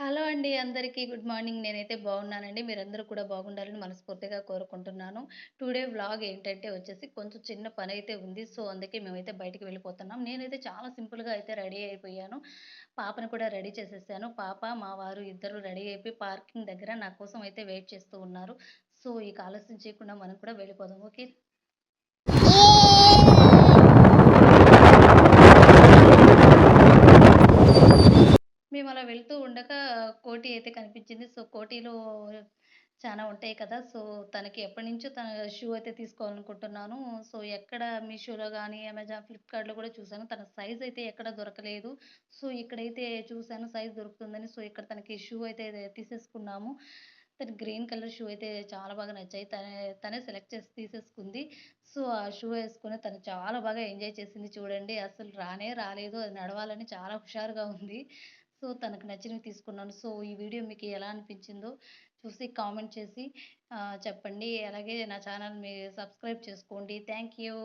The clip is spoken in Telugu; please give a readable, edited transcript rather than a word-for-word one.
హలో అండి అందరికీ గుడ్ మార్నింగ్. నేనైతే బాగున్నానండి. మీరందరూ కూడా బాగుండాలని మనస్ఫూర్తిగా కోరుకుంటున్నాను. టుడే వ్లాగ్ ఏంటంటే వచ్చేసి కొంచెం చిన్న పనైతే ఉంది. సో, అందుకే మేమైతే బయటికి వెళ్ళిపోతున్నాం. నేనైతే చాలా సింపుల్‌గా అయితే రెడీ అయిపోయాను. పాపను కూడా రెడీ చేసేసాను. పాప, మా వారు ఇద్దరు రెడీ అయిపోయి పార్కింగ్ దగ్గర నా కోసం అయితే వెయిట్ చేస్తూ ఉన్నారు. సో, ఇక ఆలస్యం చేయకుండా మనం కూడా వెళ్ళిపోదాం. ఓకే. మేమలా వెళ్తూ ఉండగా కోటి అయితే కనిపించింది. సో, కోటిలో చానా ఉంటాయి కదా! సో, తనకి ఎప్పటినుంచో తన షూ అయితే తీసుకోవాలనుకుంటున్నాను. సో, ఎక్కడ మీషోలో గానీ, అమెజాన్, ఫ్లిప్‌కార్ట్‌లో కూడా చూసాను. తన సైజ్ అయితే ఎక్కడ దొరకలేదు. సో, ఇక్కడైతే చూసాను సైజ్ దొరుకుతుందని. సో, ఇక్కడ తనకి షూ అయితే తీసేసుకున్నాము. తనకి గ్రీన్ కలర్ షూ అయితే చాలా బాగా నచ్చాయి. తనే సెలెక్ట్ చేసి తీసేసుకుంది. సో, ఆ షూ ఏసుకొని తను చాలా బాగా ఎంజాయ్ చేసింది చూడండి. అసలు రానే రాలేదు. అది నడవాలని చాలా హుషారుగా ఉంది. సో, తనకు నచ్చినవి తీసుకున్నాను. సో, ఈ వీడియో మీకు ఎలా అనిపించిందో చూసి కామెంట్ చేసి చెప్పండి. అలాగే నా ఛానల్‌ని సబ్స్క్రైబ్ చేసుకోండి. Thank you.